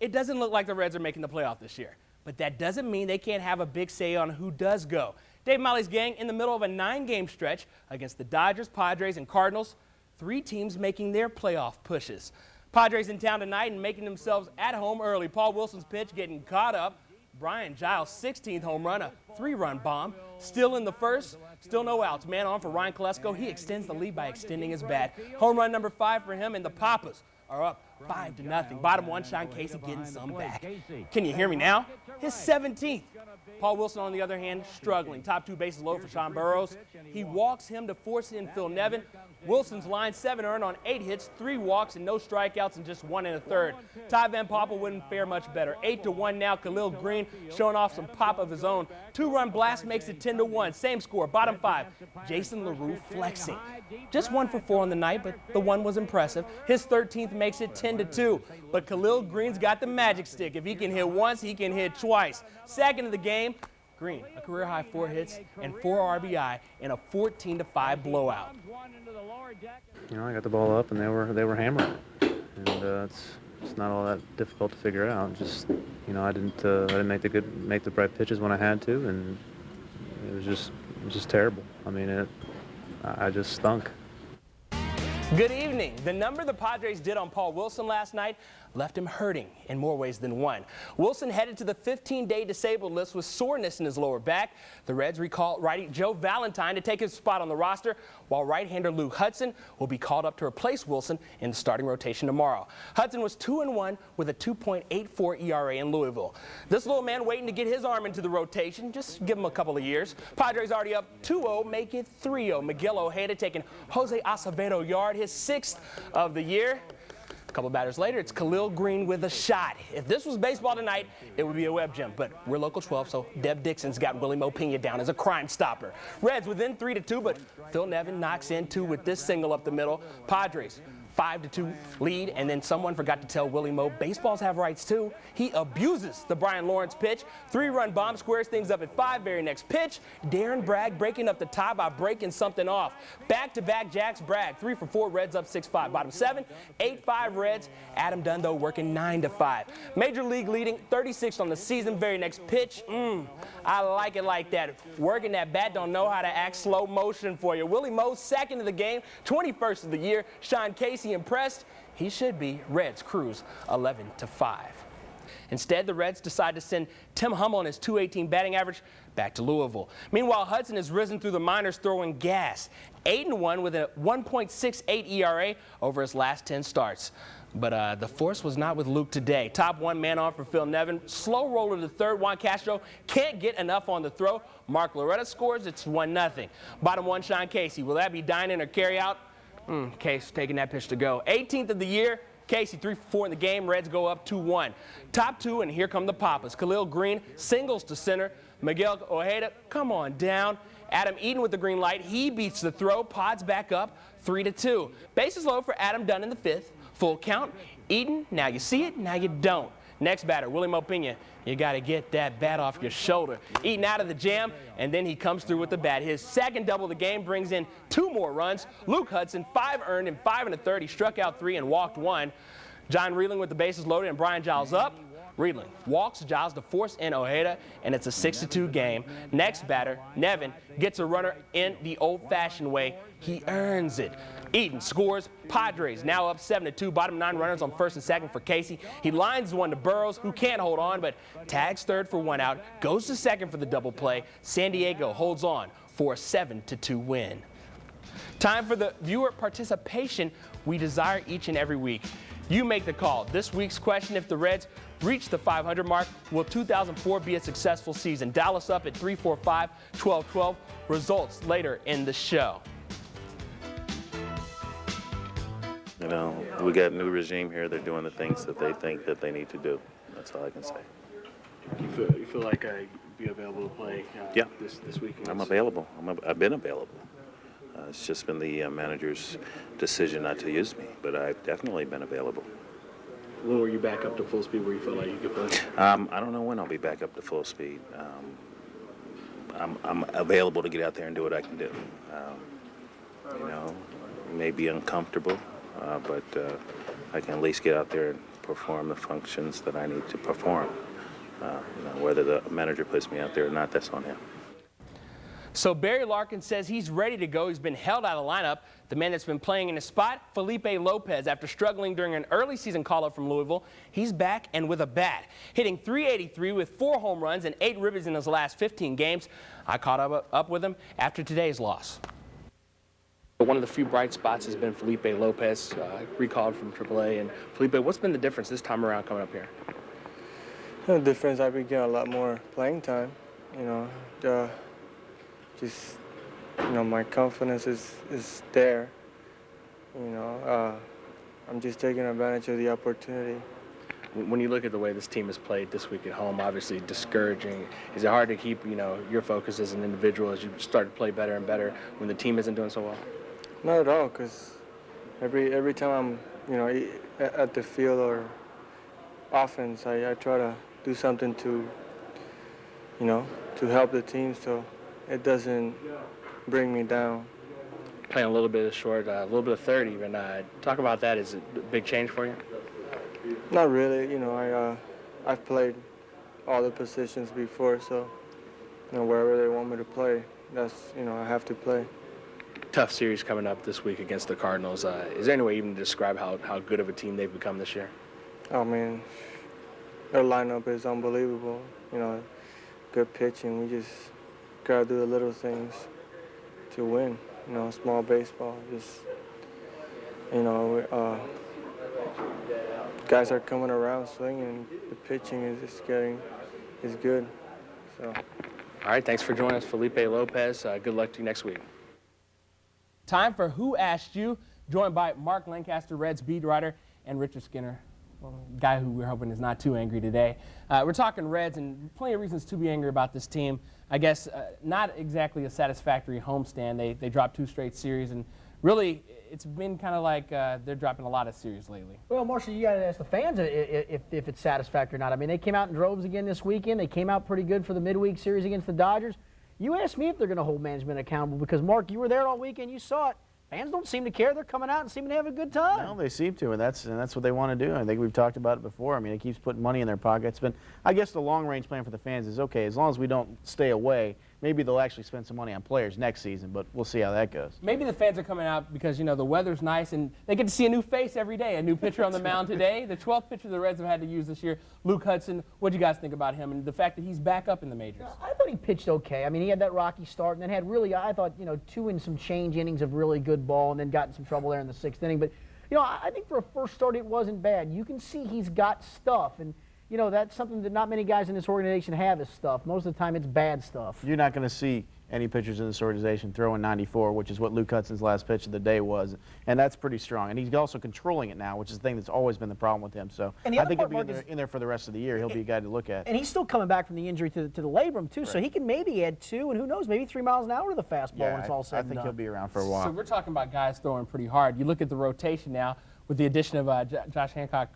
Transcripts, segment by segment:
it doesn't look like the Reds are making the playoff this year. But that doesn't mean they can't have a big say on who does go. Dave Molly's gang in the middle of a 9-game stretch against the Dodgers, Padres, and Cardinals. 3 teams making their playoff pushes. Padres in town tonight and making themselves at home early. Paul Wilson's pitch getting caught up. Brian Giles' 16th home run, a 3-run bomb. Still in the first, still no outs. Man on for Ryan Kolesko. He extends the lead by extending his bat. Home run number 5 for him, and the Papas are up 5-0. Bottom one, Sean Casey getting some back. Can you hear me now? His 17th. Paul Wilson, on the other hand, struggling. Top 2 bases loaded for Sean Burrows. He walks him to force in Phil Nevin. Wilson's line 7 earned on 8 hits, 3 walks, and no strikeouts, and just 1 1/3. Ty Van Poppel wouldn't fare much better. 8-1 now. Khalil Green showing off some pop of his own. 2-run blast makes it 10-1. Same score. Bottom 5. Jason LaRue flexing. Just 1 for 4 on the night, but the 1 was impressive. His 13th makes it 10-2. But Khalil Green's got the magic stick. If he can hit once, he can hit twice. Second of the game, Green, a career-high 4 hits and 4 RBI in a 14-5 blowout. You know, I got the ball up and they were hammering, and it's not all that difficult to figure out. Just, you know, I didn't make the right pitches when I had to, and it was just terrible. I mean, I just stunk. Good evening. The number the Padres did on Paul Wilson last night left him hurting in more ways than one. Wilson headed to the 15-day disabled list with soreness in his lower back. The Reds recall righty Joe Valentine to take his spot on the roster, while right-hander Luke Hudson will be called up to replace Wilson in the starting rotation tomorrow. Hudson was 2-1 with a 2.84 ERA in Louisville. This little man waiting to get his arm into the rotation. Just give him a couple of years. Padres already up 2-0, make it 3-0. Miguel Ojeda taking Jose Acevedo yard, his 6th of the year. A couple batters later, it's Khalil Green with a shot. If this was baseball tonight, it would be a web gem, but we're local 12, so Deb Dixon's got Willie Mopena down as a crime stopper. Reds within 3-2, but Phil Nevin knocks in 2 with this single up the middle. Padres 5-2 lead, and then someone forgot to tell Willie Mo baseballs have rights too. He abuses the Brian Lawrence pitch. 3-run bomb squares things up at 5. Very next pitch, Darren Bragg breaking up the tie by breaking something off. Back-to-back jacks. Bragg 3 for 4, Reds up 6-5. Bottom 7, 8-5 Reds. Adam Dunn though working 9-5. Major League leading 36 on the season. Very next pitch, I like it like that. Working that bat, don't know how to act, slow motion for you. Willie Mo 2nd of the game, 21st of the year. Sean Casey impressed? He should be. Reds cruise 11-5. Instead, the Reds decide to send Tim Hummel and his .218 batting average back to Louisville. Meanwhile, Hudson has risen through the minors throwing gas. 8-1 with a 1.68 ERA over his last 10 starts. But the force was not with Luke today. Top 1 man on for Phil Nevin. Slow roller to third. Juan Castro can't get enough on the throw. Mark Loretta scores. It's 1-0. Bottom 1, Sean Casey. Will that be dine-in or carry out? Case taking that pitch to go. 18th of the year. Casey 3 for 4 in the game. Reds go up 2-1. Top 2, and here come the Papas. Khalil Green singles to center. Miguel Ojeda, come on down. Adam Eaton with the green light. He beats the throw. Pods back up 3-2. Bases low for Adam Dunn in the 5th. Full count. Eaton, now you see it, now you don't. Next batter, Willie Mopena. You got to get that bat off your shoulder. Eaton out of the jam, and then he comes through with the bat. His 2nd double of the game brings in 2 more runs. Luke Hudson, 5 earned in 5 1/3. He struck out 3 and walked 1. John Reeling with the bases loaded and Brian Giles up. Reeling walks Giles to force in Ojeda, and it's a 6-2 game. Next batter, Nevin, gets a runner in the old-fashioned way. He earns it. Eaton scores. Padres now up 7-2. Bottom 9 runners on 1st and 2nd for Casey. He lines one to Burrows, who can't hold on, but tags 3rd for 1 out. Goes to 2nd for the double play. San Diego holds on for a 7-2 win. Time for the viewer participation we desire each and every week. You make the call. This week's question: if the Reds reach the 500 mark, will 2004 be a successful season? Dial us up at 345-1212. Results later in the show. You know, we got a new regime here. They're doing the things that they think that they need to do. That's all I can say. You feel like I'd be available to play Yeah. this weekend? I'm available. I've been available. It's just been the manager's decision not to use me, but I've definitely been available. When were you back up to full speed where you feel like you could play? I don't know when I'll be back up to full speed. I'm available to get out there and do what I can do. You know, it may be uncomfortable, but I can at least get out there and perform the functions that I need to perform. Whether the manager puts me out there or not, that's on him. So Barry Larkin says he's ready to go. He's been held out of the lineup. The man that's been playing in his spot, Felipe Lopez, after struggling during an early season call-up from Louisville, he's back and with a bat, hitting .383 with 4 home runs and 8 ribbies in his last 15 games. I caught up with him after today's loss. One of the few bright spots has been Felipe Lopez, recalled from AAA. And Felipe, what's been the difference this time around coming up here? The difference, I've been getting a lot more playing time. My confidence is there. I'm just taking advantage of the opportunity. When you look at the way this team has played this week at home, obviously discouraging. Is it hard to keep, your focus as an individual as you start to play better and better when the team isn't doing so well? Not at all, because every time I'm, at the field or offense, I try to do something to, to help the team so it doesn't bring me down. Playing a little bit of short, a little bit of third even. Talk about that. Is it a big change for you? Not really. I've played all the positions before, so wherever they want me to play, that's I have to play. Tough series coming up this week against the Cardinals. Is there any way even to describe how good of a team they've become this year? I mean, their lineup is unbelievable. Good pitching. We just gotta do the little things to win. Small baseball. Just guys are coming around swinging. The pitching is good. So. All right, thanks for joining us, Felipe Lopez. Good luck to you next week. Time for Who Asked You, joined by Mark Lancaster, Reds beat writer, and Richard Skinner, a guy who we're hoping is not too angry today. We're talking Reds, and plenty of reasons to be angry about this team. I guess not exactly a satisfactory homestand. They dropped 2 straight series, and really it's been kind of like they're dropping a lot of series lately. Well, Marshall, you got to ask the fans if it's satisfactory or not. I mean, they came out in droves again this weekend. They came out pretty good for the midweek series against the Dodgers. You asked me if they're going to hold management accountable because, Mark, you were there all weekend. You saw it. Fans don't seem to care. They're coming out and seeming to have a good time. No, they seem to, and that's what they want to do. I think we've talked about it before. I mean, it keeps putting money in their pockets. But I guess the long-range plan for the fans is, okay, as long as we don't stay away, maybe they'll actually spend some money on players next season, but we'll see how that goes. Maybe the fans are coming out because, the weather's nice and they get to see a new face every day, a new pitcher on the mound today. The 12th pitcher the Reds have had to use this year, Luke Hudson. What do you guys think about him and the fact that he's back up in the majors? I thought he pitched okay. I mean, he had that rocky start and then had really, I thought, 2 and some change innings of really good ball and then got in some trouble there in the 6th inning. But, I think for a first start it wasn't bad. You can see he's got stuff. And, that's something that not many guys in this organization have is stuff. Most of the time it's bad stuff. You're not going to see any pitchers in this organization throwing 94, which is what Luke Hudson's last pitch of the day was, and that's pretty strong. And he's also controlling it now, which is the thing that's always been the problem with him. So I think he'll be in there for the rest of the year. He'll be a guy to look at. And he's still coming back from the injury to the labrum, too, right. So he can maybe add 2, and who knows, maybe 3 miles an hour to the fastball when it's all said and done. I think he'll be around for a while. So we're talking about guys throwing pretty hard. You look at the rotation now with the addition of Josh Hancock.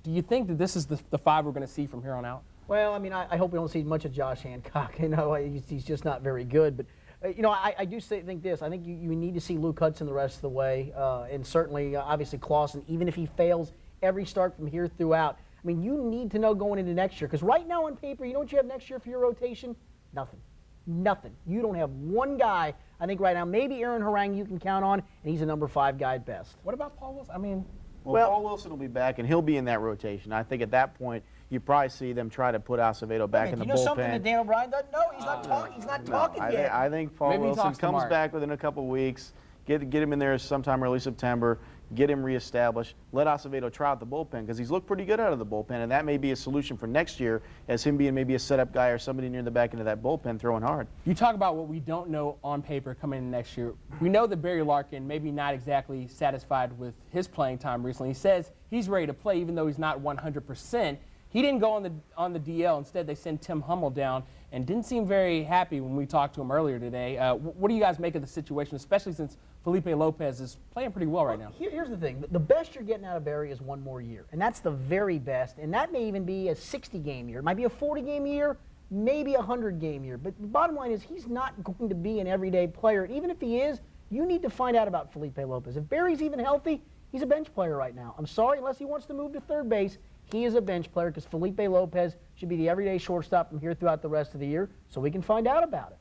Do you think that this is the 5 we're going to see from here on out? Well, I mean, I hope we don't see much of Josh Hancock. He's just not very good. But, I do think this. I think you need to see Luke Hudson the rest of the way. And certainly, obviously, Clausen, even if he fails every start from here throughout. I mean, you need to know going into next year. Because right now on paper, you know what you have next year for your rotation? Nothing. Nothing. You don't have one guy, I think, right now. Maybe Aaron Harang you can count on, and he's a number 5 guy at best. What about Paul Wilson? I mean... Well, Paul Wilson will be back, and he'll be in that rotation. I think at that point, you probably see them try to put Acevedo back in the bullpen. You know something that Dan O'Brien doesn't know? He's not talking. He's not talking yet. I think Paul Wilson comes back within a couple of weeks. Get him in there sometime early September. Get him reestablished. Let Acevedo try out the bullpen because he's looked pretty good out of the bullpen, and that may be a solution for next year as him being maybe a setup guy or somebody near the back end of that bullpen throwing hard. You talk about what we don't know on paper coming in next year. We know that Barry Larkin maybe not exactly satisfied with his playing time recently. He says he's ready to play even though he's not 100%. He didn't go on the DL. Instead, they sent Tim Hummel down and didn't seem very happy when we talked to him earlier today. What do you guys make of the situation, especially since Felipe Lopez is playing pretty well right now? Here's the thing. The best you're getting out of Barry is 1 more year, and that's the very best. And that may even be a 60-game year. It might be a 40-game year, maybe a 100-game year. But the bottom line is he's not going to be an everyday player. And even if he is, you need to find out about Felipe Lopez. If Barry's even healthy, he's a bench player right now. I'm sorry, unless he wants to move to third base, he is a bench player because Felipe Lopez should be the everyday shortstop from here throughout the rest of the year, so we can find out about it.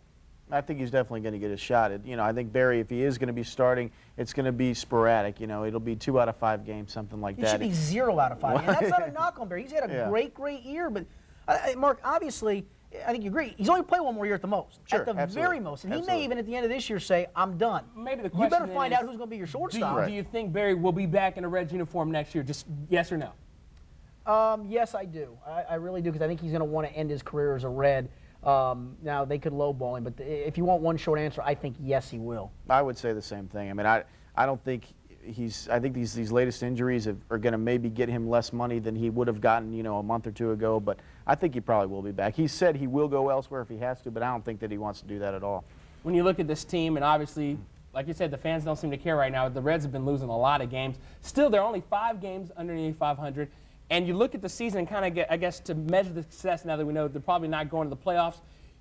I think he's definitely going to get a shot at, I think Barry, if he is going to be starting, it's going to be sporadic. It'll be 2 out of 5 games, something like that. It should be 0 out of 5. And that's not a knock on Barry. He's had a great year. But, Mark, obviously, I think you agree. He's only played 1 more year at the most. Sure, at the absolutely. very most. And he may even at the end of this year say, I'm done. Maybe the question you better find out who's going to be your shortstop. Do you think Barry will be back in a Reds uniform next year? Just yes or no? Yes, I do. I really do because I think he's going to want to end his career as a Red. Now, they could lowball him, but if you want one short answer, I think yes, he will. I would say the same thing. I mean, I don't think I think these latest injuries are going to maybe get him less money than he would have gotten, a month or 2 ago, but I think he probably will be back. He said he will go elsewhere if he has to, but I don't think that he wants to do that at all. When you look at this team, and obviously, like you said, the fans don't seem to care right now. The Reds have been losing a lot of games. Still, they're only 5 games underneath 500. And you look at the season and kind of get, I guess, to measure the success now that we know they're probably not going to the playoffs.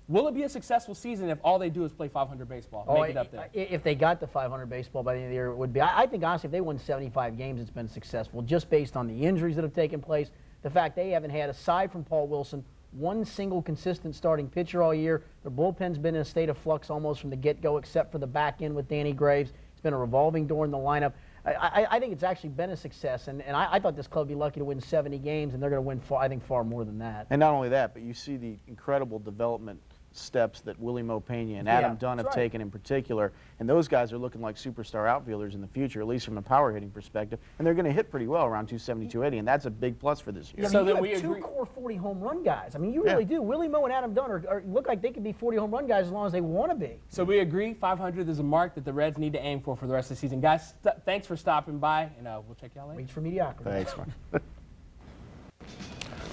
Will it be a successful season if all they do is play 500 baseball? Make it up there. If they got the 500 baseball by the end of the year, it would be. I think, honestly, if they won 75 games, it's been successful just based on the injuries that have taken place, the fact they haven't had, aside from Paul Wilson, one single consistent starting pitcher all year. Their bullpen's been in a state of flux almost from the get-go, except for the back end with Danny Graves. It's been a revolving door in the lineup. I think it's actually been a success, and I thought this club would be lucky to win 70 games, and they're going to win, I think, far more than that. And not only that, but you see the incredible development steps that Willie Mopena and Adam Dunn have taken in particular, and those guys are looking like superstar outfielders in the future, at least from a power hitting perspective, and they're going to hit pretty well around 270, 280, and that's a big plus for this year. Yeah, so you have 2 core 40 home run guys. I mean, you really do. Willie Mo and Adam Dunn look like they could be 40 home run guys as long as they want to be. So we agree 500 is a mark that the Reds need to aim for the rest of the season. Guys, thanks for stopping by, and we'll check y'all later. Reach for mediocrity. Thanks, Mark.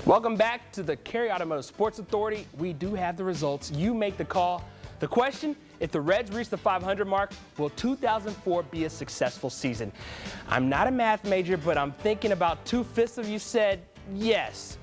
Welcome back to the Cary Automotive Sports Authority. We do have the results. You make the call. The question, if the Reds reach the 500 mark, will 2004 be a successful season? I'm not a math major, but I'm thinking about 2/5 of you said yes.